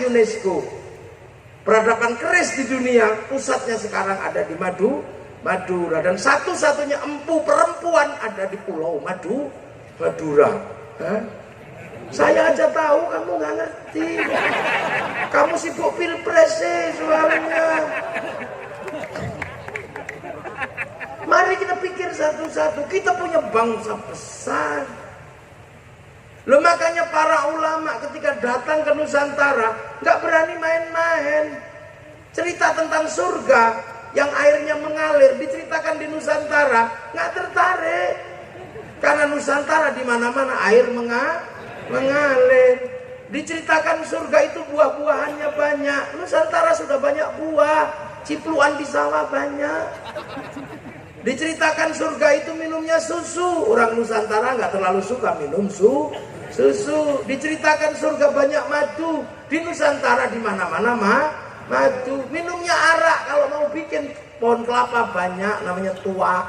UNESCO. Peradaban keris di dunia pusatnya sekarang ada di Madura, dan satu-satunya empu perempuan ada di Pulau Madura. Hah? Saya aja tahu, kamu nggak ngerti. Kamu sibuk pilpres sih soalnya. Mari kita pikir satu-satu. Kita punya bangsa besar. Loh, makanya para ulama ketika datang ke Nusantara nggak berani main-main. Cerita tentang surga yang airnya mengalir diceritakan di Nusantara nggak tertarik. Karena Nusantara di mana-mana air mengalir. Diceritakan surga itu buah-buahannya banyak. Nusantara sudah banyak buah, cipluan di sawah banyak. Diceritakan surga itu minumnya susu. Orang Nusantara nggak terlalu suka minum susu. Diceritakan surga banyak madu. Di Nusantara di mana-mana madu. Minumnya arak. Kalau mau bikin pohon kelapa banyak, namanya tua.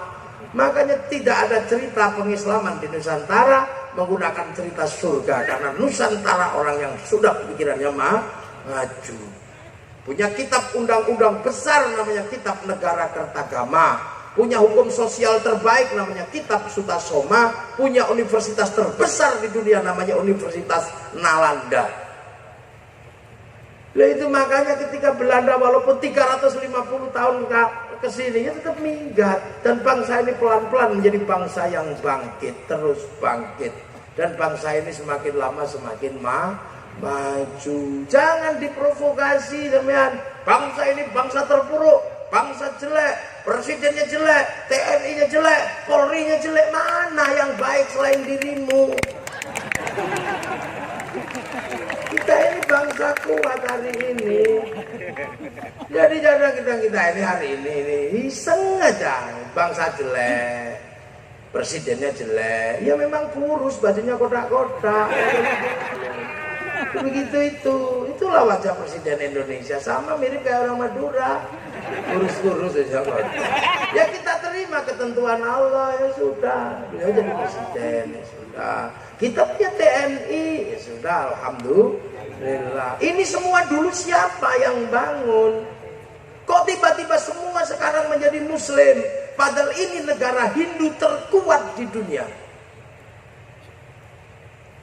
Makanya tidak ada cerita pengislaman di Nusantara menggunakan cerita surga, karena Nusantara orang yang sudah pikirannya maju. Punya kitab undang-undang besar namanya Kitab Negara Kertagama. Punya hukum sosial terbaik namanya Kitab Sutasoma. Punya universitas terbesar di dunia namanya Universitas Nalanda. Nah itu makanya ketika Belanda walaupun 350 tahun ke sini tetap minggat, dan bangsa ini pelan-pelan menjadi bangsa yang bangkit, terus bangkit, dan bangsa ini semakin lama semakin maju. Jangan diprovokasi teman. Bangsa ini bangsa terpuruk, bangsa jelek, presidennya jelek, TNI-nya jelek, Polri-nya jelek. Mana yang baik selain dirimu? Kita ini bangsa kuat hari ini. Jadi jangan kita ini hari ini iseng aja. Bangsa jelek, presidennya jelek, ya memang kurus, bajunya kotak-kotak. Begitu itulah wajah presiden Indonesia, sama mirip kayak orang Madura, kurus-kurus aja. Ya kita terima ketentuan Allah, ya sudah, beliau jadi presiden, ya sudah. Kita punya TNI, ya sudah, alhamdulillah. Ini semua dulu siapa yang bangun? Kok tiba-tiba semua sekarang menjadi Muslim? Padahal ini negara Hindu terkuat di dunia.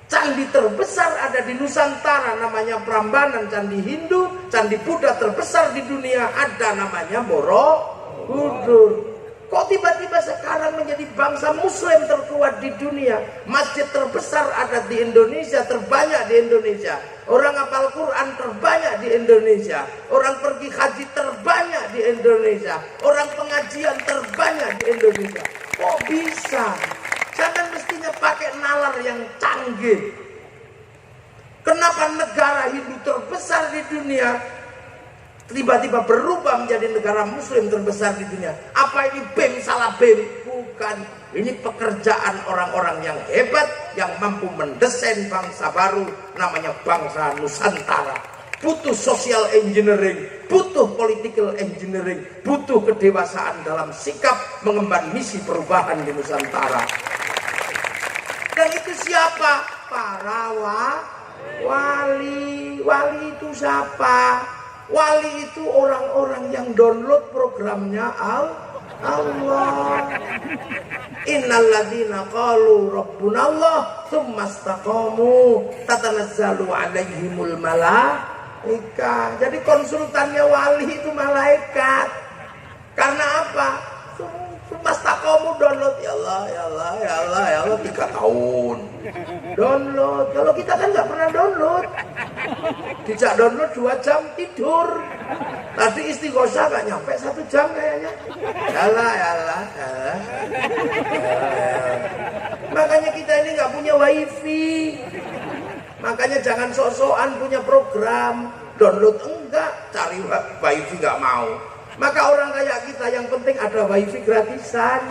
Candi terbesar ada di Nusantara namanya Prambanan, candi Hindu. Candi Buddha terbesar di dunia ada namanya Borobudur. Kok tiba-tiba sekarang menjadi bangsa Muslim terkuat di dunia? Masjid terbesar ada di Indonesia, terbanyak di Indonesia. Orang hafal Quran terbanyak di Indonesia. Orang pergi haji terbanyak di Indonesia. Orang pengajian terbanyak di Indonesia. Kok bisa? Jangan mestinya pakai nalar yang canggih. Kenapa negara Hindu terbesar di dunia tiba-tiba berubah menjadi negara Muslim terbesar di dunia? Apa ini BEM salah BEM? Bukan. Ini pekerjaan orang-orang yang hebat, yang mampu mendesain bangsa baru, namanya bangsa Nusantara. Butuh social engineering, butuh political engineering, butuh kedewasaan dalam sikap mengemban misi perubahan di Nusantara. Dan itu siapa? Para wali. Wali itu siapa? Wali itu orang-orang yang download programnya Allah. Innalladzina qalu rabbunallah tsumma istaqamu tatanazzalu alaihimul malaika. Jadi konsultannya wali itu malaikat. Karena apa? Mas takomu download, ya Allah 3 tahun download. Kalau kita kan nggak pernah download, dijak download 2 jam tidur. Tadi istighosah nggak nyampe 1 jam kayaknya. Ya Allah. Makanya kita ini nggak punya wifi. Makanya jangan sok-sokan punya program download, enggak, cari wifi nggak mau. Maka orang kayak kita yang penting ada wifi gratisan.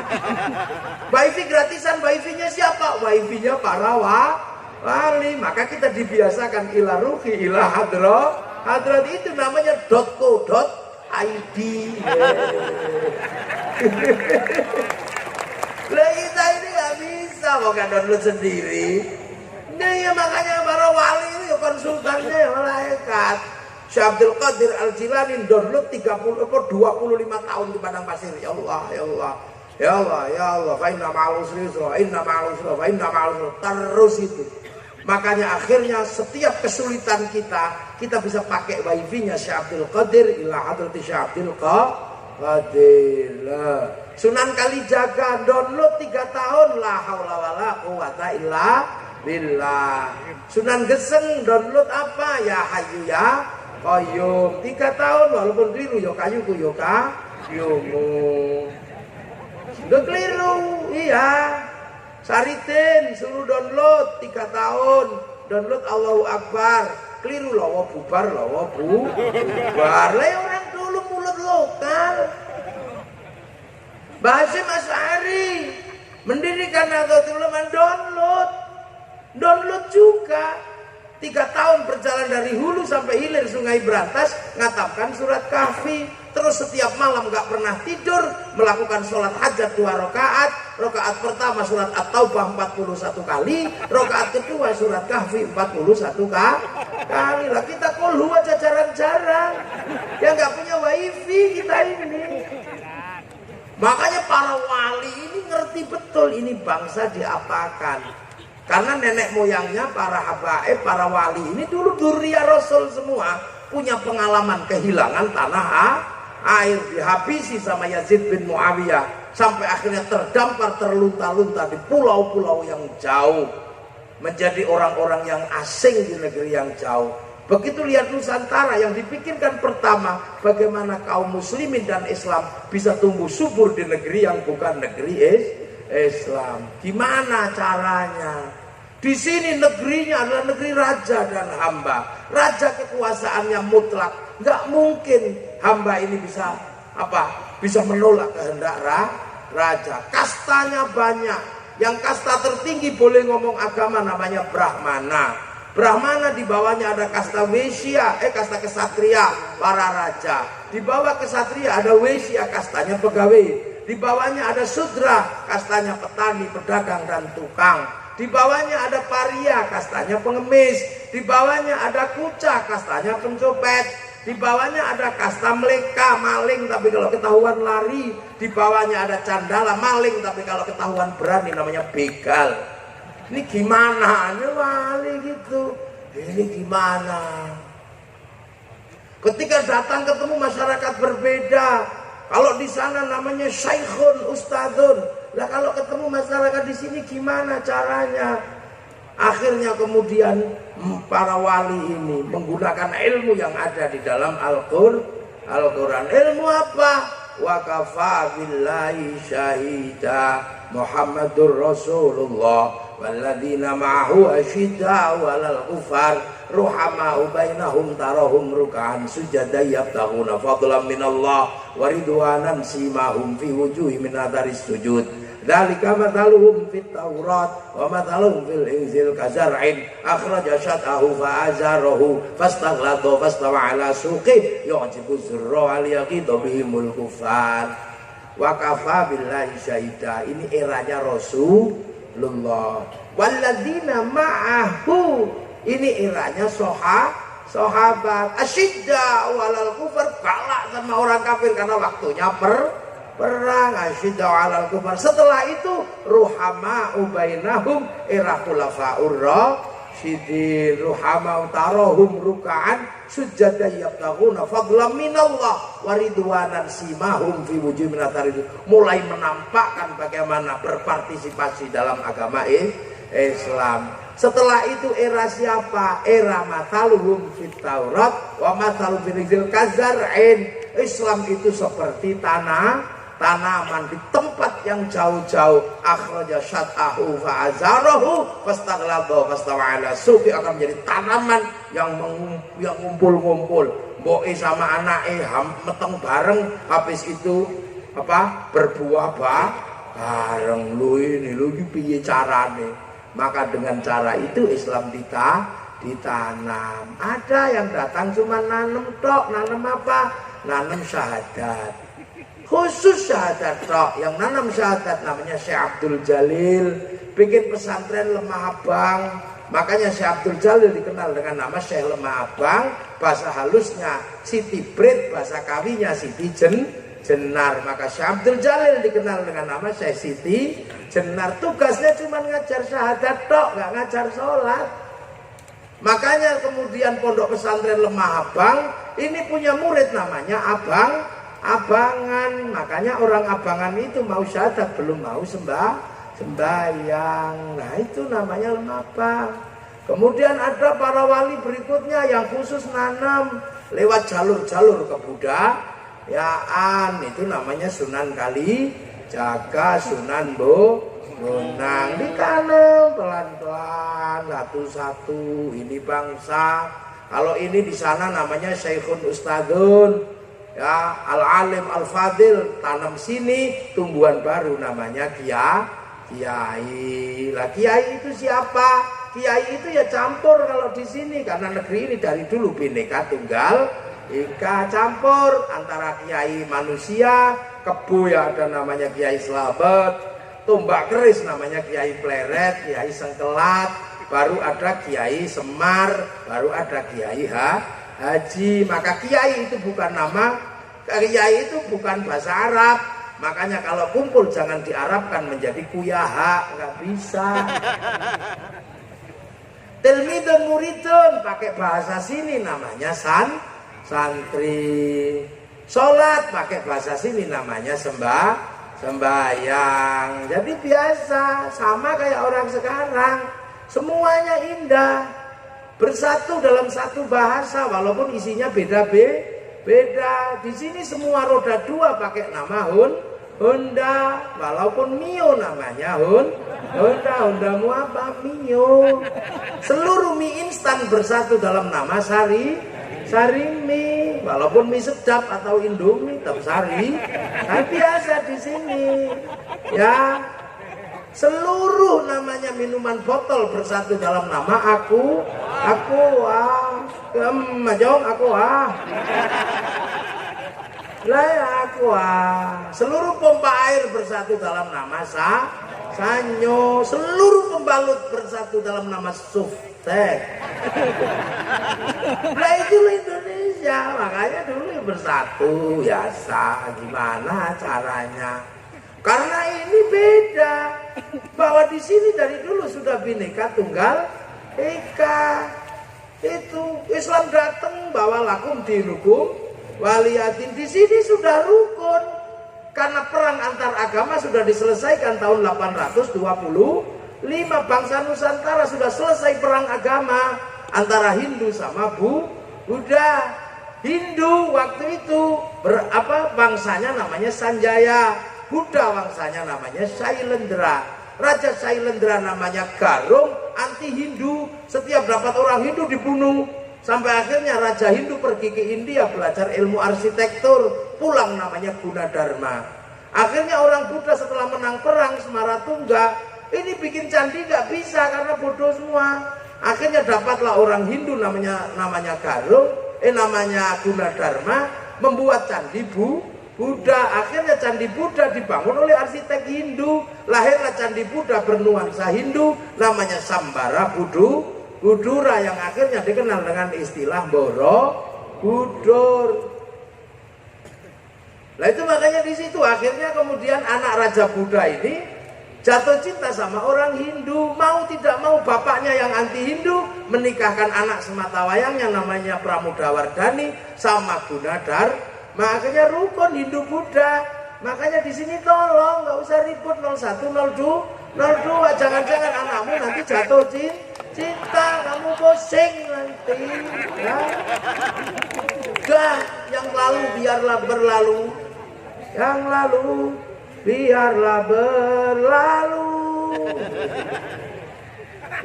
Wifi gratisan, wifi-nya siapa? Wifi-nya para wali. Maka kita dibiasakan ila ruhi, ila hadrat itu namanya .co.id. Lah kita ini nggak bisa mau download sendiri. Nah ya makanya para wali itu ya konsultannya ya malaikat. hebat. Syekh Abdul Qadir Al-Jilani download 25 tahun di padang pasir. Ya Allah, ya Allah, ya Allah, ya Allah. Fa inna ma'al usri yusra, inna ma'al usri, fa inna ma'al usri. Terus itu. Makanya akhirnya setiap kesulitan kita bisa pakai wifi-nya Syekh Abdul Qadir ila hadrati Syekh Abdul Qadir. Sunan Kalijaga download 3 tahun, la haula wala quwata illa billah. Sunan Geseng download apa? Ya Hayyu ya Qayyum 3 tahun, walaupun keliru ya kayuku ya kayumu. Sudah keliru, iya. Saritin suruh download 3 tahun, download Allahu Akbar, keliru lawa bubar, lawa bubar. Lah orang dulu mulut lokal. Bahasa Mas Ari mendirikan Nahdlatul Ulama download juga 3 tahun berjalan dari hulu sampai hilir Sungai Berantas, ngatapkan surat Kahfi. Terus setiap malam gak pernah tidur, melakukan sholat hajat 2 rakaat. Rakaat pertama surat At-Taubah 41 kali, rakaat kedua surat Kahfi 41 kali. Lah kita kolhu aja jarang-jarang, yang gak punya wifi kita ini. Makanya para wali ini ngerti betul ini bangsa diapakan. Karena nenek moyangnya para habaib, para wali ini dulu dzurriyyah Rasul semua, punya pengalaman kehilangan tanah air, dihabisi sama Yazid bin Muawiyah, sampai akhirnya terdampar terlunta-lunta di pulau-pulau yang jauh, menjadi orang-orang yang asing di negeri yang jauh. Begitu lihat Nusantara, yang dipikirkan pertama bagaimana kaum muslimin dan Islam bisa tumbuh subur di negeri yang bukan negeri Islam. Gimana caranya? Di sini negerinya adalah negeri raja dan hamba. Raja kekuasaannya mutlak. Nggak mungkin hamba ini bisa menolak kehendak raja. Kastanya banyak. Yang kasta tertinggi boleh ngomong agama namanya Brahmana. Brahmana di bawahnya ada kasta Wesya, kasta kesatria, para raja. Di bawah kesatria ada Wesya, kastanya pegawai. Di bawahnya ada Sudra, kastanya petani, pedagang dan tukang. Di bawahnya ada Paria, kastanya pengemis. Di bawahnya ada Kuca, kastanya pencopet. Di bawahnya ada kasta Meleka, maling tapi kalau ketahuan lari. Di bawahnya ada Candala, maling tapi kalau ketahuan berani namanya begal. Ini gimana? Ini wali gitu. Ini gimana? Ketika datang ketemu masyarakat berbeda. Kalau di sana namanya Syekhun, Ustadzun. Lah kalau ketemu masyarakat di sini gimana caranya? Akhirnya kemudian para wali ini menggunakan ilmu yang ada di dalam Al-Quran. Ilmu apa? Wa kafa billahi syahida Muhammadur Rasulullah walladzina ma'ahu asyidda'u 'alal kufar ruhama'u bainahum tarahum ruk'an sujada yabtaghuna fadlan minallah wa ridwanan simahum fi wujuhihim min atharis sujud. Dzalika mathaluhum fit Taurat wa mathaluhum fil Injil kazar'in akhraja syat'ahu fa'azarahu fastaghladha fastawa 'ala suqih yu'jibu zurra liyaqida bihimul kufar. Wa kafa billahi syahida. Ini eranya Rasulullah. Walladzina ma'ahu. Ini eranya sahabat. Asyidda walal kufar, galak sama orang kafir karena waktunya perang. Asyidda walal kufar. Setelah itu ruhama ubainahum era khulafaur rasyidin ruhama tarahum ruk'an sujada yabtaghuna fadlan minallah wa ridwanan simahum fi wujuhihim min athari. Mulai menampakkan bagaimana berpartisipasi dalam agama Islam. Setelah itu era siapa? Era mathaluhum fit Taurat wa mathaluhum fil Injil kazar'in. Islam itu seperti tanaman di tempat yang jauh-jauh. Akhraja syat'ahu fa'azarahu fastaghladha fastawa 'ala suqi, akan menjadi tanaman yang ngumpul-ngumpul. Mboke sama anake meteng bareng, habis itu berbuah bareng. Lu iki piye carane? Maka dengan cara itu Islam ditanam. Ada yang datang cuma nanam tok. Nanam apa? Nanam syahadat. Khusus syahadat tok. Yang nanam syahadat namanya Syekh Abdul Jalil. Bikin pesantren Lemah Abang. Makanya Syekh Abdul Jalil dikenal dengan nama Syekh Lemah Abang, bahasa halusnya Siti Brit, bahasa kawinya Siti Jenar. Maka Syekh Abdul Jalil dikenal dengan nama Syekh Siti Jenar. Tugasnya cuma ngajar syahadat tok, nggak ngajar sholat. Makanya kemudian Pondok Pesantren Lemah Abang ini punya murid namanya Abangan. Makanya orang Abangan itu mau syahadat belum mau sembahyang. Nah itu namanya Lemah Abang. Kemudian ada para wali berikutnya yang khusus nanam lewat jalur-jalur kebudayaan. Itu namanya Sunan Kalijaga, Sunan Bonang. Ditanam pelan-pelan, satu-satu. Ini bangsa. Kalau ini di sana namanya Syekhun Ustadun, ya, Al-Alim Al-Fadil. Tanam sini tumbuhan baru namanya Kiai. Lah Kiai itu siapa? Kiai itu ya campur kalau di sini, karena negeri ini dari dulu Bhinneka Tunggal Ika, campur antara kiai manusia, kebo ya ada namanya Kiai Slamet, Tombak Keris namanya Kiai Pleret, Kiai Sengkelat, baru ada Kiai Semar, baru ada Kiai Haji. Maka Kiai itu bukan nama, Kiai itu bukan bahasa Arab. Makanya kalau kumpul jangan diarabkan menjadi kuyaha, nggak bisa. Tilmidun muridun pakai bahasa sini namanya santri. Sholat pakai bahasa sini namanya sembahyang. Jadi biasa, sama kayak orang sekarang. Semuanya indah, bersatu dalam satu bahasa walaupun isinya beda. Di sini semua roda dua pakai nama Honda, walaupun Mio namanya Hondamu apa Mio. Seluruh mie instan bersatu dalam nama Sari mie, walaupun mie sedap atau Indomie tetap Sari. Nah, biasa di sini ya. Seluruh namanya minuman botol bersatu dalam nama aku seluruh pompa air bersatu dalam nama Sanyo, seluruh pembalut bersatu dalam nama Suftek. Nah itulah Indonesia, makanya dulu bersatu biasa. Gimana caranya? Karena ini beda, bahwa di sini dari dulu sudah Bhinneka Tunggal Ika. Itu Islam datang bawa lakum dinukum waliyatin. Di sini sudah rukun karena perang antar agama sudah diselesaikan tahun 825. Bangsa Nusantara sudah selesai perang agama antara Hindu sama Buddha. Hindu waktu itu bangsanya namanya Sanjaya, Buddha bangsanya namanya Sailendra. Raja Sailendra namanya Garung, anti Hindu. Setiap dapat orang Hindu dibunuh. Sampai akhirnya Raja Hindu pergi ke India belajar ilmu arsitektur, pulang namanya Gunadarma. Akhirnya orang Buddha setelah menang perang Semaratungga, ini bikin candi nggak bisa karena bodoh semua. Akhirnya dapatlah orang Hindu namanya Garung, namanya Gunadarma, membuat candi Buddha. Akhirnya candi Buddha dibangun oleh arsitek Hindu. Lahirlah candi Buddha bernuansa Hindu, namanya Sambara Budura, yang akhirnya dikenal dengan istilah Borobudur. Nah itu makanya di situ akhirnya kemudian anak Raja Buddha ini jatuh cinta sama orang Hindu. Mau tidak mau bapaknya yang anti Hindu menikahkan anak sematawayangnya namanya Pramodawardhani sama Gunadarma. Akhirnya rukun Hindu Buddha. Makanya di sini tolong nggak usah ribut 01, 02, jangan-jangan anakmu nanti jatuh cinta, kamu pusing nanti ya. Udah, yang lalu biarlah berlalu, yang lalu biarlah berlalu.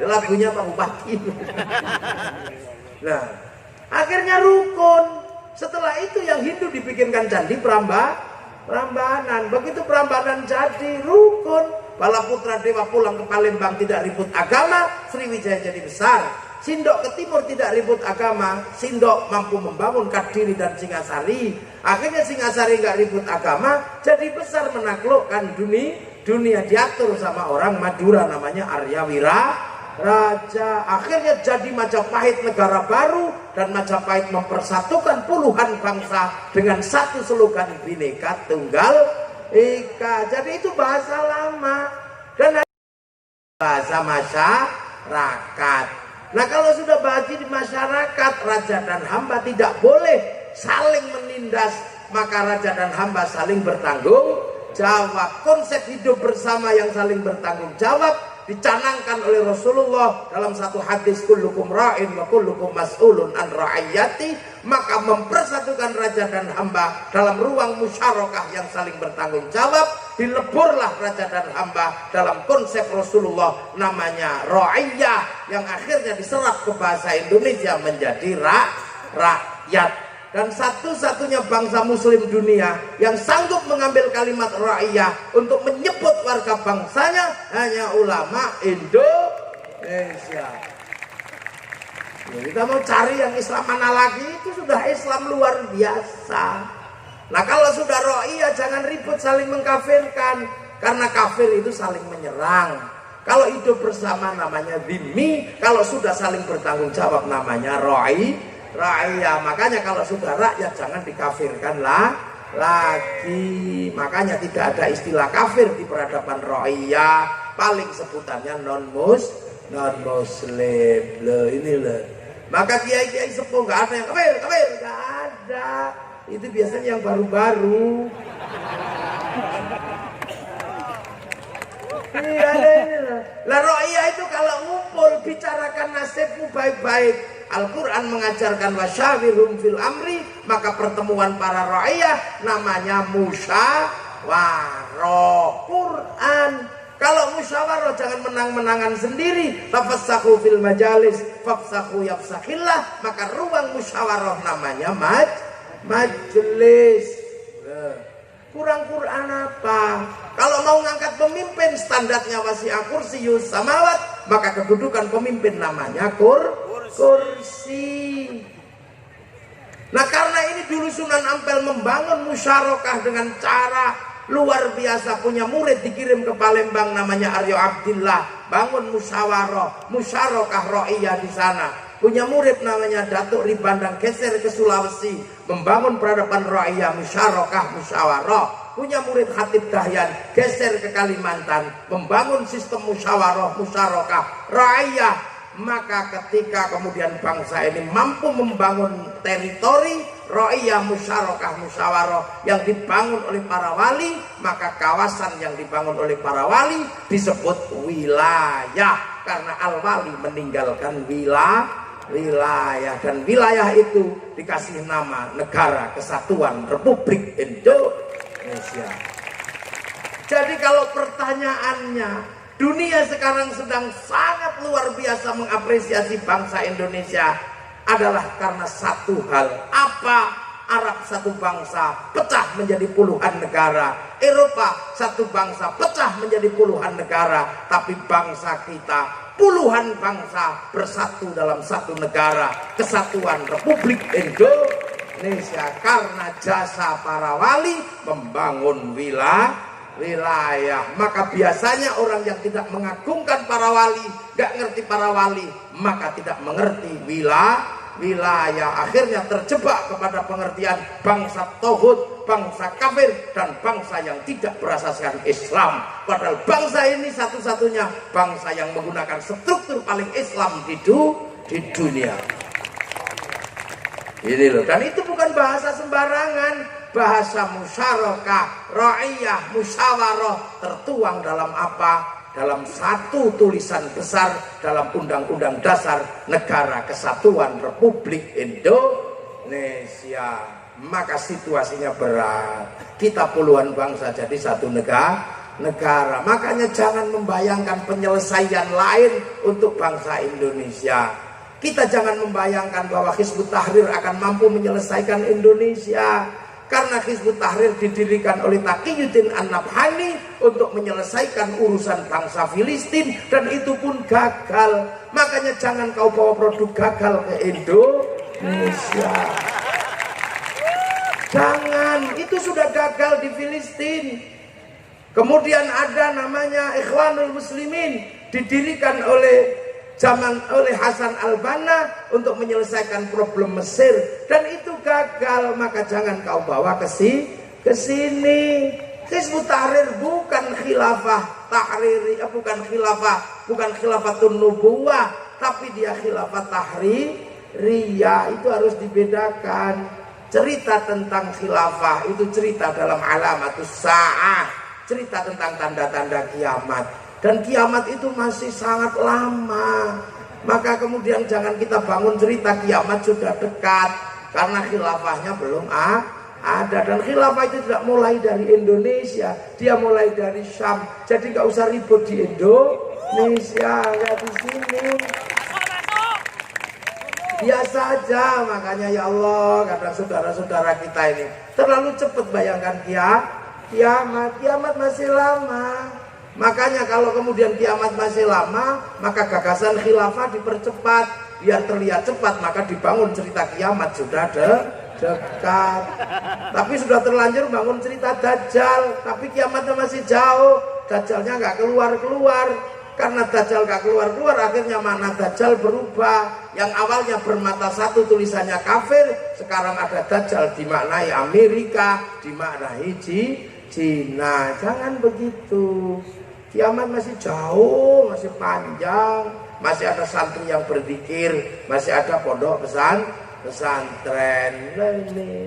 Lagunya Pak Bupati. Nah akhirnya rukun. Setelah itu yang Hindu dibikinkan candi Prambanan. Begitu Prambanan jadi rukun, Bala Putra Dewa pulang ke Palembang tidak ribut agama, Sriwijaya jadi besar. Sindok ke timur tidak ribut agama, Sindok mampu membangun Kadiri dan Singasari. Akhirnya Singasari nggak ribut agama, jadi besar menaklukkan dunia diatur sama orang Madura namanya Arya raja. Akhirnya jadi Majapahit negara baru, dan Majapahit mempersatukan puluhan bangsa dengan satu slogan Bhinneka Tunggal Ika. Jadi itu bahasa lama dan bahasa masyarakat. Nah, kalau sudah bahasa di masyarakat, raja dan hamba tidak boleh saling menindas, maka raja dan hamba saling bertanggung jawab. Konsep hidup bersama yang saling bertanggung jawab dicanangkan oleh Rasulullah dalam satu hadis, kullukum ra'in wa kullukum mas'ulun an ra'iyati. Maka mempersatukan raja dan hamba dalam ruang musyarakah yang saling bertanggung jawab, dileburlah raja dan hamba dalam konsep Rasulullah namanya ra'iyah, yang akhirnya diserap ke bahasa Indonesia menjadi rakyat. Dan satu-satunya bangsa muslim dunia yang sanggup mengambil kalimat ra'iyah untuk menyebut warga bangsanya hanya ulama Indonesia. Ya, kita mau cari yang Islam mana lagi? Itu sudah Islam luar biasa. Nah, kalau sudah ra'iyah jangan ribut saling mengkafirkan, karena kafir itu saling menyerang. Kalau hidup bersama namanya dhimmi, kalau sudah saling bertanggung jawab namanya ra'iyah. Makanya kalau sudah rakyat jangan dikafirkan lagi. Makanya tidak ada istilah kafir di peradaban ra'iyah. Paling sebutannya non muslim. Loh ini loh. Maka kiai-kiai sepuh nggak ada yang kafir, nggak ada. Itu biasanya yang baru-baru. Iya, lah ra'iyah itu kalau ngumpul bicarakan nasibmu baik-baik. Al-Quran mengajarkan wasyawirhum fil amri, maka pertemuan para ra'iyah namanya musyawarah. Quran. Kalau musyawarah jangan menang-menangan sendiri. Tafassahu fil majalis fafsahu yafsahillah, maka ruang musyawarah namanya majelis. Kurang Quran apa? Kalau mau ngangkat pemimpin standarnya wasi'a kursiyus samawat, maka kedudukan pemimpin namanya kursi. Nah, karena ini dulu Sunan Ampel membangun musyarakah dengan cara luar biasa. Punya murid dikirim ke Palembang namanya Aryo Abdillah, bangun musyarakah ra'iyah di sana. Punya murid namanya Datuk Ribandang, geser ke Sulawesi, membangun peradaban ra'iyah, musyawarah. Punya murid Khatib Dahyan, geser ke Kalimantan, membangun sistem musyarakah ra'iyah. Maka ketika kemudian bangsa ini mampu membangun teritori ra'iyah, musyawarah yang dibangun oleh para wali, maka kawasan yang dibangun oleh para wali disebut wilayah, karena al-wali meninggalkan wilayah, dan wilayah itu dikasih nama Negara Kesatuan Republik Indonesia. Jadi kalau pertanyaannya, dunia sekarang sedang sangat luar biasa mengapresiasi bangsa Indonesia adalah karena satu hal. Apa? Arab satu bangsa pecah menjadi puluhan negara, Eropa satu bangsa pecah menjadi puluhan negara, tapi bangsa kita puluhan bangsa bersatu dalam satu negara, Kesatuan Republik Indonesia, karena jasa para wali membangun wilayah. Maka biasanya orang yang tidak mengagungkan para wali, gak ngerti para wali, maka tidak mengerti wilayah. Akhirnya terjebak kepada pengertian bangsa tauhid, bangsa kafir, dan bangsa yang tidak berasaskan Islam. Padahal bangsa ini satu-satunya bangsa yang menggunakan struktur paling Islam di dunia. Ini loh, dan itu bukan bahasa sembarangan. Bahasa musyarakah, ra'iyah, musyawarah tertuang dalam apa? Dalam satu tulisan besar dalam Undang-Undang Dasar Negara Kesatuan Republik Indonesia. Maka situasinya berat. Kita puluhan bangsa jadi satu negara. Makanya jangan membayangkan penyelesaian lain untuk bangsa Indonesia. Kita jangan membayangkan bahwa Hizbut Tahrir akan mampu menyelesaikan Indonesia. Karena Hizbut Tahrir didirikan oleh Taqiyuddin An-Nabhani untuk menyelesaikan urusan bangsa Filistin, dan itu pun gagal. Makanya jangan kau bawa produk gagal ke Indonesia. Jangan, itu sudah gagal di Filistin. Kemudian ada namanya Ikhwanul Muslimin, didirikan oleh zaman oleh Hasan al-Banna untuk menyelesaikan problem Mesir, dan itu gagal. Maka jangan kau bawa ke sini. Hizbut Tahrir bukan khilafah tahriri, bukan khilafatun nubuwah, tapi dia khilafah tahririyah. Itu harus dibedakan. Cerita tentang khilafah itu cerita dalam alamatus sa'ah, cerita tentang tanda-tanda kiamat, dan kiamat itu masih sangat lama. Maka kemudian jangan kita bangun cerita kiamat sudah dekat, karena khilafahnya belum ada. Dan khilafah itu tidak mulai dari Indonesia, dia mulai dari Syam. Jadi nggak usah ribut di Indonesia, nggak di sini. Biasa aja. Makanya ya Allah, kadang saudara-saudara kita ini terlalu cepat bayangkan kiamat masih lama. Makanya kalau kemudian kiamat masih lama, maka gagasan khilafah dipercepat biar terlihat cepat. Maka dibangun cerita kiamat sudah dekat. Tapi sudah terlanjur bangun cerita Dajjal, tapi kiamatnya masih jauh. Dajjalnya nggak keluar. Karena Dajjal gak keluar, akhirnya makna Dajjal berubah. Yang awalnya bermata satu tulisannya kafir, sekarang ada Dajjal dimaknai Amerika, dimaknai Cina. Jangan begitu. Kiamat masih jauh, masih panjang. Masih ada santri yang berzikir, masih ada pondok pesantren.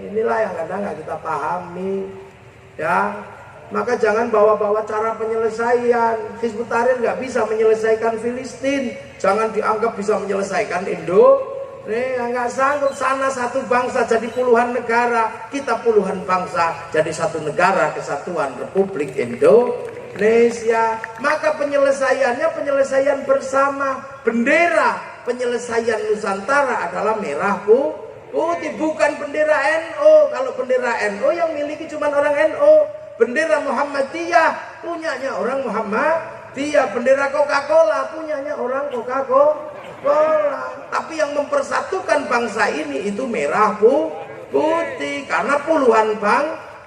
Inilah yang kadang gak kita pahami, ya. Maka jangan bawa-bawa cara penyelesaian. Hizbut Tahrir nggak bisa menyelesaikan Filistin, jangan dianggap bisa menyelesaikan Indonesia. Nggak sanggup. Sana satu bangsa jadi puluhan negara, kita puluhan bangsa jadi satu negara kesatuan Republik Indonesia. Maka penyelesaian bersama. Bendera penyelesaian Nusantara adalah merah putih, bukan bendera NU. Kalau bendera NU yang miliki cuma orang NU. Bendera Muhammadiyah punyanya orang Muhammadiyah. Bendera Coca-Cola punyanya orang Coca-Cola. Tapi yang mempersatukan bangsa ini itu merah putih. Karena puluhan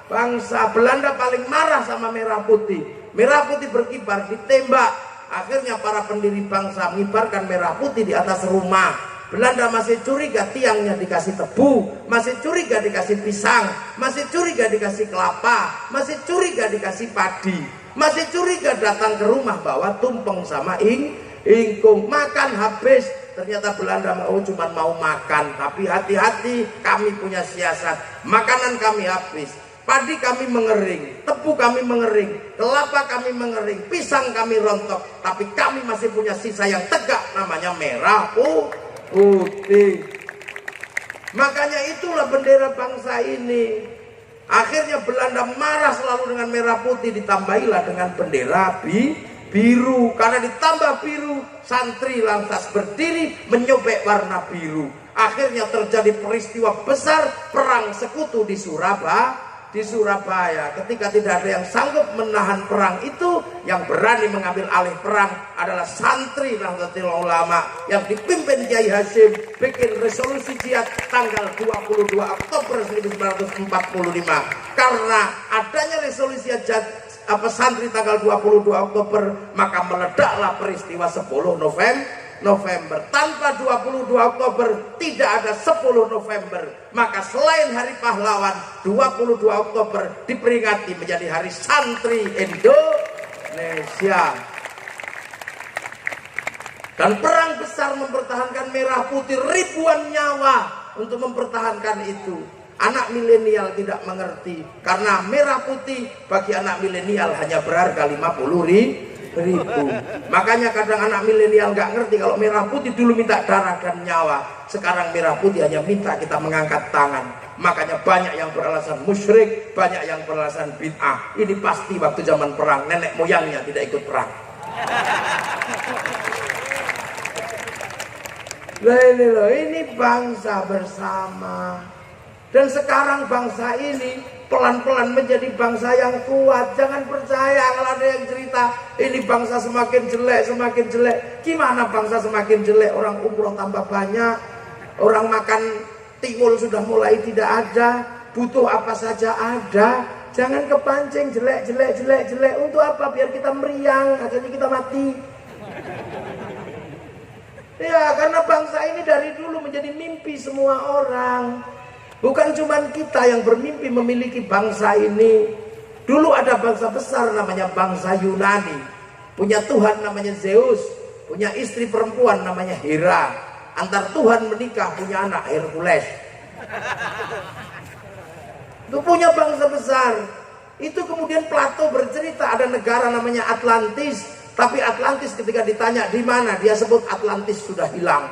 bangsa. Belanda paling marah sama merah putih. Merah putih berkibar, ditembak. Akhirnya para pendiri bangsa mengibarkan merah putih di atas rumah. Belanda masih curiga tiangnya dikasih tebu, masih curiga dikasih pisang, masih curiga dikasih kelapa, masih curiga dikasih padi, masih curiga datang ke rumah bawa tumpeng sama ingkung. Makan habis. Ternyata Belanda cuma mau makan, tapi hati-hati, kami punya siasat. Makanan kami habis, padi kami mengering, tebu kami mengering, kelapa kami mengering, pisang kami rontok, tapi kami masih punya sisa yang tegak, namanya merah putih. Makanya itulah bendera bangsa ini. Akhirnya Belanda marah selalu dengan merah putih, ditambahilah dengan bendera biru. Karena ditambah biru, santri lantas berdiri menyobek warna biru. Akhirnya terjadi peristiwa besar, perang sekutu di Surabaya. Ketika tidak ada yang sanggup menahan perang itu, yang berani mengambil alih perang adalah santri Nahdlatul Ulama yang dipimpin Kiai Hasyim, bikin resolusi jihad tanggal 22 Oktober 1945. Karena adanya resolusi jihad santri tanggal 22 Oktober, maka meledaklah peristiwa 10 November. Tanpa 22 Oktober tidak ada 10 November. Maka selain hari pahlawan, 22 Oktober diperingati menjadi hari santri Indonesia. Dan perang besar mempertahankan merah putih, ribuan nyawa untuk mempertahankan itu. Anak milenial tidak mengerti, karena merah putih bagi anak milenial hanya berharga 50.000. Makanya kadang anak milenial nggak ngerti kalau merah putih dulu minta darah dan nyawa, sekarang merah putih hanya minta kita mengangkat tangan. Makanya banyak yang beralasan musyrik, banyak yang beralasan bid'ah. Ini pasti waktu zaman perang nenek moyangnya tidak ikut perang. Ini bangsa bersama. Dan sekarang bangsa ini pelan-pelan menjadi bangsa yang kuat. Jangan percaya kalau ada yang cerita ini bangsa semakin jelek. Gimana bangsa semakin jelek? Orang umroh tambah banyak, orang makan tiwul sudah mulai tidak ada, butuh apa saja ada. Jangan kepancing jelek. Untuk apa? Biar kita meriang, akhirnya kita mati. Ya, karena bangsa ini dari dulu menjadi mimpi semua orang. Bukan cuma kita yang bermimpi memiliki bangsa ini. Dulu ada bangsa besar namanya bangsa Yunani. Punya Tuhan namanya Zeus. Punya istri perempuan namanya Hera. Antar Tuhan menikah punya anak Hercules. Itu punya bangsa besar. Itu kemudian Plato bercerita ada negara namanya Atlantis. Tapi Atlantis ketika ditanya di mana, dia sebut Atlantis sudah hilang.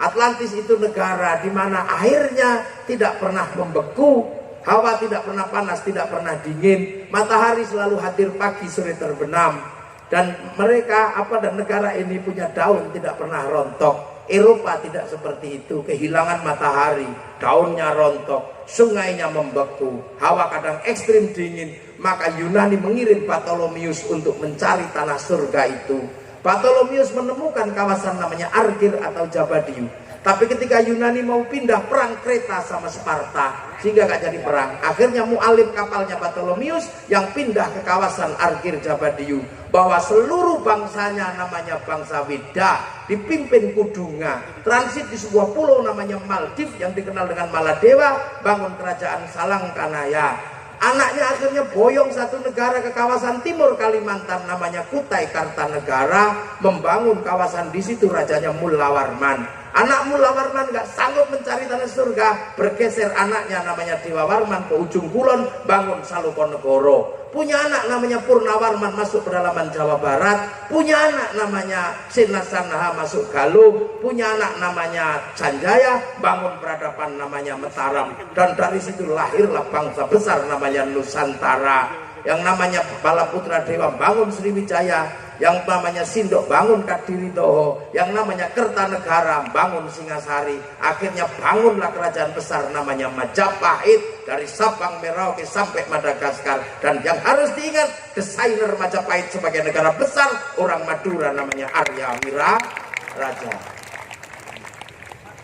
Atlantis itu negara di mana airnya tidak pernah membeku, hawa tidak pernah panas, tidak pernah dingin, matahari selalu hadir pagi sore terbenam. Dan mereka dan negara ini punya daun tidak pernah rontok. Eropa tidak seperti itu, kehilangan matahari, daunnya rontok, sungainya membeku, hawa kadang ekstrim dingin. Maka Yunani mengirim Ptolemaeus untuk mencari tanah surga itu. Ptolemaeus menemukan kawasan namanya Argir atau Jabadiu. Tapi ketika Yunani mau pindah, perang Kreta sama Sparta, sehingga gak jadi perang. Akhirnya mualim kapalnya Ptolemaeus yang pindah ke kawasan Argir Jabadiu, bahwa seluruh bangsanya namanya bangsa Weda, dipimpin Kudunga, transit di sebuah pulau namanya Maldiv yang dikenal dengan Maladewa, bangun kerajaan Salangkanaya. Anaknya akhirnya boyong satu negara ke kawasan timur Kalimantan namanya Kutai Kartanegara, membangun kawasan di situ rajanya Mulawarman. Anak Mulawarman nggak sanggup mencari tanah surga, bergeser anaknya namanya Dewa Warman ke ujung kulon, bangun Salokonegoro. Punya anak namanya Purnawarman masuk pedalaman Jawa Barat, punya anak namanya Sinasanaha masuk Galuh, punya anak namanya Sanjaya, bangun peradaban namanya Mataram. Dan dari situ lahirlah bangsa besar namanya Nusantara. Yang namanya Balaputra Dewa bangun Sriwijaya, yang namanya Sindok bangun Kadiri Toho, yang namanya Kertanegara bangun Singasari. Akhirnya bangunlah kerajaan besar namanya Majapahit, dari Sabang Merauke sampai Madagaskar. Dan yang harus diingat, desainer Majapahit sebagai negara besar orang Madura namanya Arya Wiraraja.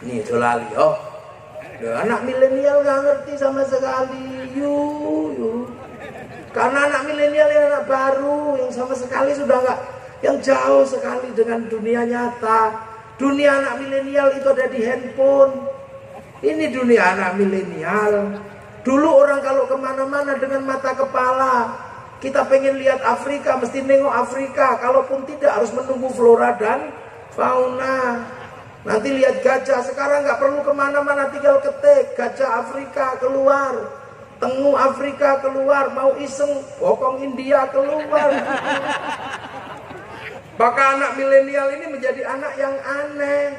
Nih dolali anak milenial gak ngerti sama sekali. Karena anak milenial yang anak baru, yang sama sekali sudah nggak, yang jauh sekali dengan dunia nyata. Dunia anak milenial itu ada di handphone. Ini dunia anak milenial. Dulu orang kalau kemana-mana dengan mata kepala, kita pengen lihat Afrika, mesti nengok Afrika. Kalaupun tidak, harus menunggu flora dan fauna. Nanti lihat gajah, sekarang nggak perlu kemana-mana, tinggal ketik gajah Afrika keluar. Tengu Afrika keluar, mau iseng bokong India keluar. Maka anak milenial ini menjadi anak yang aneh.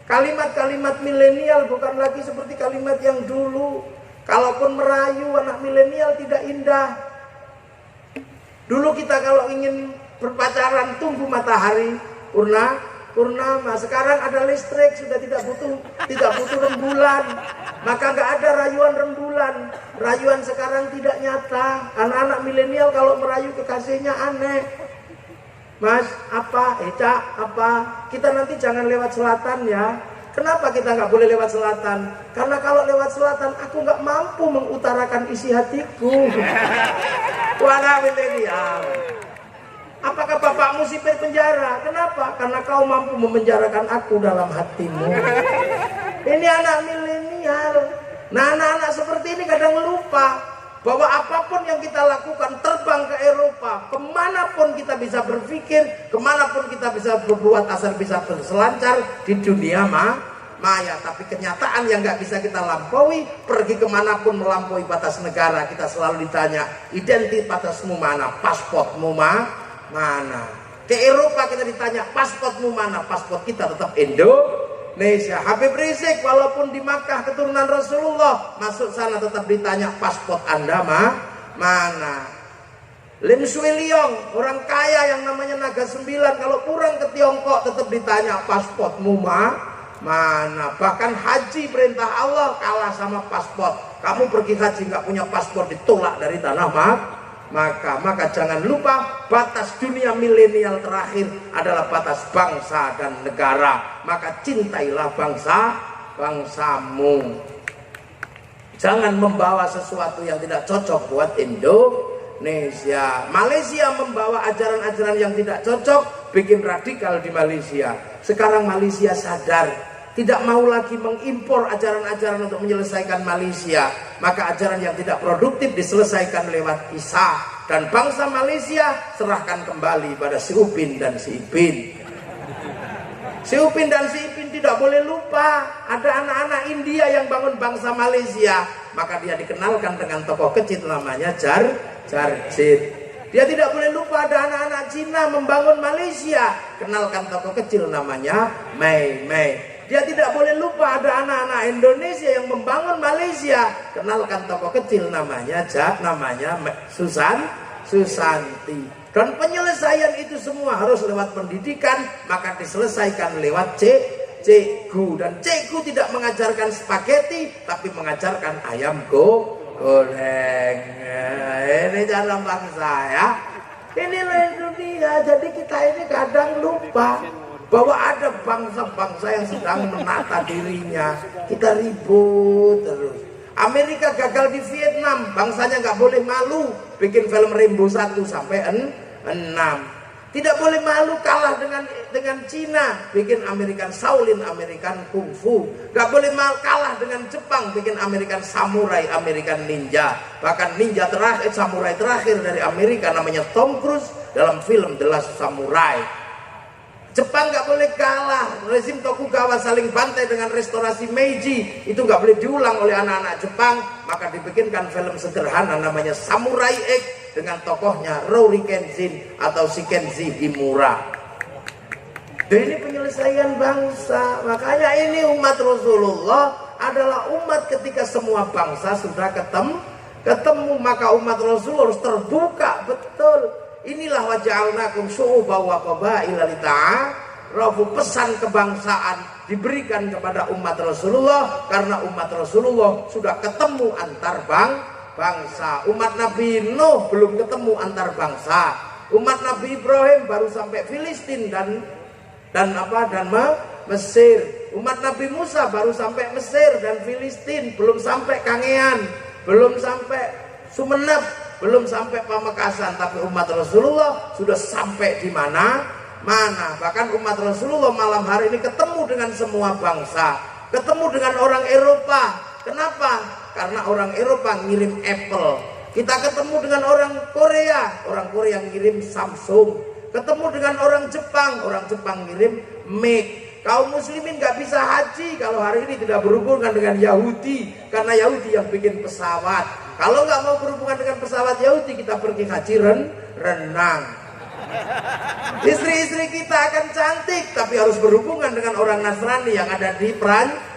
Kalimat-kalimat milenial bukan lagi seperti kalimat yang dulu. Kalaupun merayu anak milenial tidak indah. Dulu kita kalau ingin berpacaran tunggu matahari purnama. Sekarang ada listrik, sudah tidak butuh rembulan. Maka nggak ada rayuan rembulan. Rayuan sekarang tidak nyata. Anak-anak milenial kalau merayu kekasihnya aneh. Mas, apa? Cak, apa? Kita nanti jangan lewat selatan ya. Kenapa kita nggak boleh lewat selatan? Karena kalau lewat selatan, aku nggak mampu mengutarakan isi hatiku. Wah, milenial. Apakah bapakmu sipir penjara? Kenapa? Karena kau mampu memenjarakan aku dalam hatimu. Ini anak milenial. Nah, anak-anak seperti ini kadang lupa bahwa apapun yang kita lakukan, terbang ke Eropa, kemanapun kita bisa berpikir, kemanapun kita bisa berbuat asal bisa berselancar di dunia maya. Tapi kenyataan yang nggak bisa kita lampaui, pergi kemanapun melampaui batas negara, kita selalu ditanya, identitasmu mana? Pasportmu mana? Ke Eropa kita ditanya, pasportmu mana? Pasport kita tetap Indonesia. Habib Rizik walaupun di Makkah keturunan Rasulullah, masuk sana tetap ditanya, pasport Anda mana? Lim Swee Leong, orang kaya yang namanya Naga 9, kalau pulang ke Tiongkok tetap ditanya, pasportmu mana? Bahkan haji perintah Allah kalah sama paspor. Kamu pergi haji nggak punya paspor, ditolak dari tanah maka jangan lupa batas dunia milenial terakhir adalah batas bangsa dan negara. Maka cintailah bangsamu. Jangan membawa sesuatu yang tidak cocok buat Indonesia. Malaysia membawa ajaran-ajaran yang tidak cocok, bikin radikal di Malaysia. Sekarang Malaysia sadar, tidak mau lagi mengimpor ajaran-ajaran untuk menyelesaikan Malaysia. Maka ajaran yang tidak produktif diselesaikan lewat Isa. Dan bangsa Malaysia serahkan kembali pada si Upin dan si Ipin. Si Upin dan si Ipin tidak boleh lupa ada anak-anak India yang bangun bangsa Malaysia. Maka dia dikenalkan dengan tokoh kecil namanya Jarjit. Dia tidak boleh lupa ada anak-anak Cina membangun Malaysia. Kenalkan tokoh kecil namanya Mei Mei. Dia tidak boleh lupa ada anak-anak Indonesia yang membangun Malaysia. Kenalkan tokoh kecil namanya Susanti. Dan penyelesaian itu semua harus lewat pendidikan. Maka diselesaikan lewat cikgu. Dan cikgu tidak mengajarkan spaghetti, tapi mengajarkan ayam goreng. Ini jalan bangsa ya. Inilah Indonesia. Jadi kita ini kadang lupa bahwa ada bangsa-bangsa yang sedang menata dirinya. Kita ribut terus. Amerika gagal di Vietnam, bangsanya nggak boleh malu, bikin film Rambo 1 sampai 6. Tidak boleh malu kalah dengan Cina, bikin American Shaolin, American Kung Fu. Gak boleh malu kalah dengan Jepang, bikin American Samurai, American Ninja. Bahkan ninja terakhir, samurai terakhir dari Amerika namanya Tom Cruise dalam film The Last Samurai. Jepang gak boleh kalah, rezim Tokugawa saling bantai dengan restorasi Meiji. Itu gak boleh diulang oleh anak-anak Jepang. Maka dibikinkan film sederhana namanya Samurai X dengan tokohnya Rory Kenshin atau Shikenji Himura. Ini penyelesaian bangsa. Makanya ini umat Rasulullah adalah umat ketika semua bangsa sudah ketemu, maka umat Rasul harus terbuka betul. Inilah waja'alnakum syu'uban wa qabaila lita'arafu. Pesan kebangsaan diberikan kepada umat Rasulullah karena umat Rasulullah sudah ketemu antar bangsa. Umat Nabi Nuh belum ketemu antar bangsa. Umat Nabi Ibrahim baru sampai Filistin dan Mesir. Umat Nabi Musa baru sampai Mesir dan Filistin, belum sampai Kangean, belum sampai Sumeneb, belum sampai Pamekasan. Tapi umat Rasulullah sudah sampai di mana. Bahkan umat Rasulullah malam hari ini ketemu dengan semua bangsa, ketemu dengan orang Eropa. Kenapa? Karena orang Eropa ngirim Apple. Kita ketemu dengan orang Korea yang ngirim Samsung. Ketemu dengan orang Jepang ngirim Mac. Kaum muslimin gak bisa haji kalau hari ini tidak berhubungan dengan Yahudi, karena Yahudi yang bikin pesawat. Kalau nggak mau berhubungan dengan pesawat Yahudi, kita pergi haji renang. Istri-istri kita akan cantik, tapi harus berhubungan dengan orang Nasrani yang ada di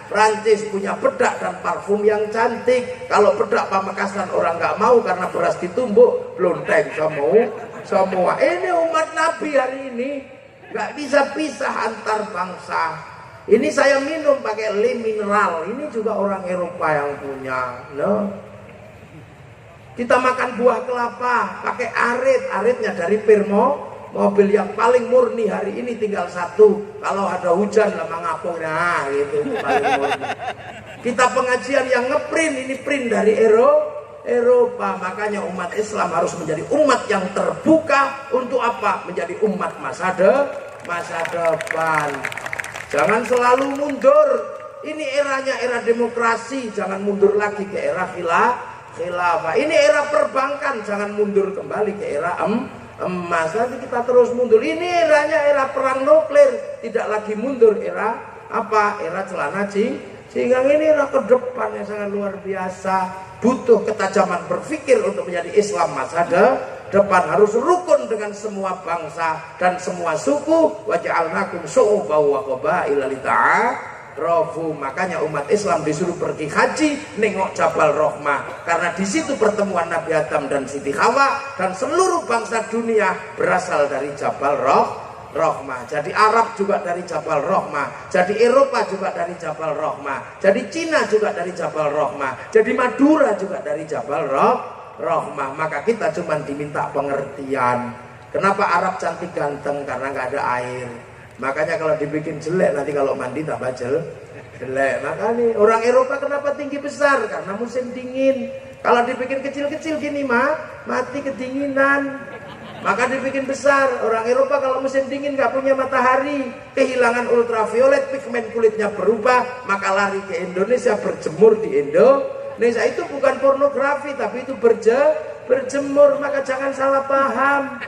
Prancis, punya bedak dan parfum yang cantik. Kalau bedak Pamekasan orang nggak mau karena beras ditumbuk, blonteng semua. Ini umat Nabi hari ini nggak bisa pisah antar bangsa. Ini saya minum pakai le mineral. Ini juga orang Eropa yang punya. Loh. Kita makan buah kelapa pakai aritnya dari Pirmo. Mobil yang paling murni hari ini tinggal satu. Kalau ada hujan lama ngapung, nah gitu paling murni. Kita pengajian yang ngeprint, ini print dari Eropa. Makanya umat Islam harus menjadi umat yang terbuka. Untuk apa? Menjadi umat masa depan. Jangan selalu mundur. Ini eranya era demokrasi, jangan mundur lagi ke era khilafah. Ini era perbankan, jangan mundur kembali ke era emas. Nanti kita terus mundur. Ini eranya era perang nuklir, tidak lagi mundur era era celana sehingga ini era ke depan yang sangat luar biasa. Butuh ketajaman berpikir untuk menjadi Islam masa depan. Harus rukun dengan semua bangsa dan semua suku. Waja'alnakum syu'uban wa qabaila lita'arafu. Makanya umat Islam disuruh pergi haji, nengok Jabal Rahmah, karena di situ pertemuan Nabi Adam dan Siti Hawa, dan seluruh bangsa dunia berasal dari Jabal Rahmah. Jadi Arab juga dari Jabal Rahmah, jadi Eropa juga dari Jabal Rahmah, jadi Cina juga dari Jabal Rahmah, jadi Madura juga dari Jabal Rahmah. Maka kita cuma diminta pengertian. Kenapa Arab cantik ganteng? Karena nggak ada air. Makanya kalau dibikin jelek, nanti kalau mandi tambah jelek. Makanya orang Eropa kenapa tinggi besar? Karena musim dingin. Kalau dibikin kecil-kecil gini mati kedinginan. Maka dibikin besar. Orang Eropa kalau musim dingin nggak punya matahari, kehilangan ultraviolet, pigmen kulitnya berubah, maka lari ke Indonesia, berjemur di Indonesia. Itu bukan pornografi, tapi itu berjemur. Maka jangan salah paham.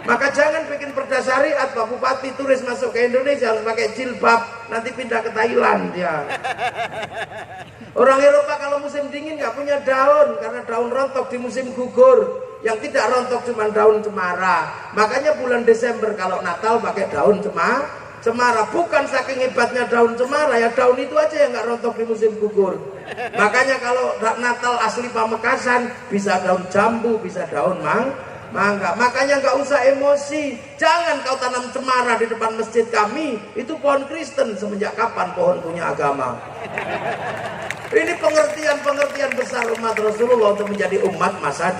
Maka jangan bikin perda syariat, Pak Bupati turis masuk ke Indonesia harus pakai jilbab, nanti pindah ke Thailand ya. Orang Eropa kalau musim dingin nggak punya daun, karena daun rontok di musim gugur. Yang tidak rontok cuma daun cemara. Makanya bulan Desember kalau Natal pakai daun cemara. Bukan saking hebatnya daun cemara, ya daun itu aja yang nggak rontok di musim gugur. Makanya kalau Natal asli Pamekasan bisa daun jambu, bisa daun mangga. Makanya nggak usah emosi. Jangan kau tanam cemara di depan masjid kami. Itu pohon Kristen. Semenjak kapan pohon punya agama? Ini pengertian besar umat Rasulullah untuk menjadi umat masa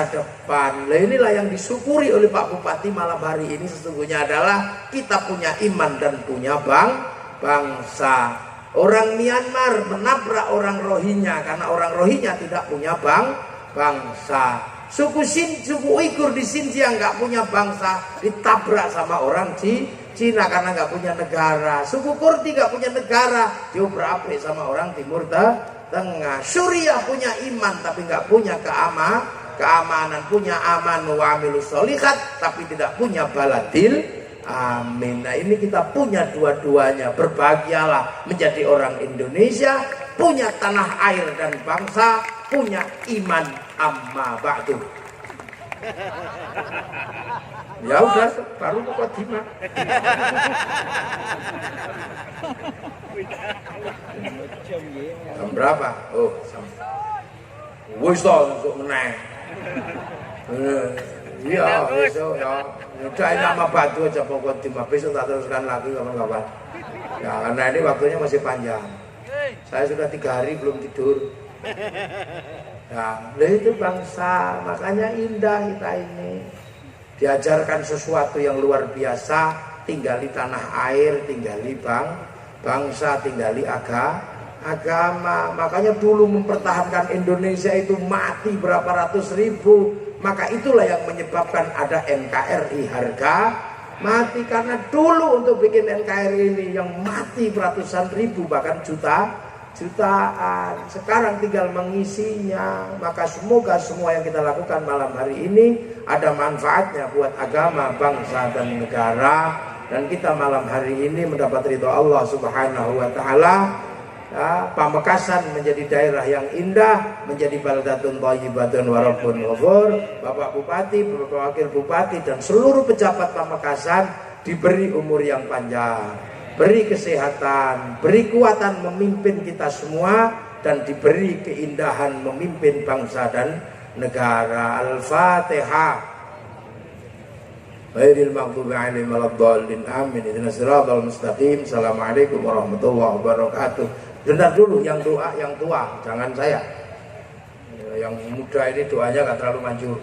depan. Nah, inilah yang disyukuri oleh Pak Bupati malam hari ini sesungguhnya adalah kita punya iman dan punya bangsa. Orang Myanmar menabrak orang Rohingya karena orang Rohingya tidak punya bangsa. Suku Uighur di Xinjiang nggak punya bangsa, ditabrak sama orang Cina karena nggak punya negara. Suku Kurdi nggak punya negara, diobrak-abrik sama orang Timur Tengah. Suriah punya iman tapi nggak punya keamanan, punya aman wa amilus sholihat tapi tidak punya baladil amin. Nah ini kita punya dua-duanya. Berbahagialah menjadi orang Indonesia, punya tanah air dan bangsa, punya iman amma ba'du. Ya udah, baru mukadimah. Jam berapa? Oh, wis to untuk meneh. Iya, besok ya. Udah ini sama batu aja mukadimah. Besok tak teruskan lagi kapan-kapan. Ya, karena ini waktunya masih panjang. Saya sudah 3 hari belum tidur. Nah, itu bangsa, makanya indah kita ini. Diajarkan sesuatu yang luar biasa, tinggali tanah air, tinggali bangsa, tinggali agama. Makanya dulu mempertahankan Indonesia itu mati berapa ratus ribu. Maka itulah yang menyebabkan ada NKRI harga mati. Karena dulu untuk bikin NKRI ini yang mati ratusan ribu bahkan jutaan. Sekarang tinggal mengisinya. Maka semoga semua yang kita lakukan malam hari ini ada manfaatnya buat agama, bangsa dan negara. Dan kita malam hari ini mendapat ridho Allah Subhanahu wa ta'ala. Ya, Pamekasan menjadi daerah yang indah, menjadi baldatun thayyibatun wa rabbun ghafur. Bapak Bupati, Bapak Wakil Bupati dan seluruh pejabat Pamekasan diberi umur yang panjang, beri kesehatan, beri kekuatan memimpin kita semua, dan diberi keindahan memimpin bangsa dan negara. Al-Fatihah. Ghairil maghdubi alaihim waladdallin. Amin. Ihdinas siratal mustaqim. Assalamualaikum warahmatullahi wabarakatuh. Dengar dulu yang doa yang tua, jangan saya. Yang muda ini doanya nggak terlalu manjur.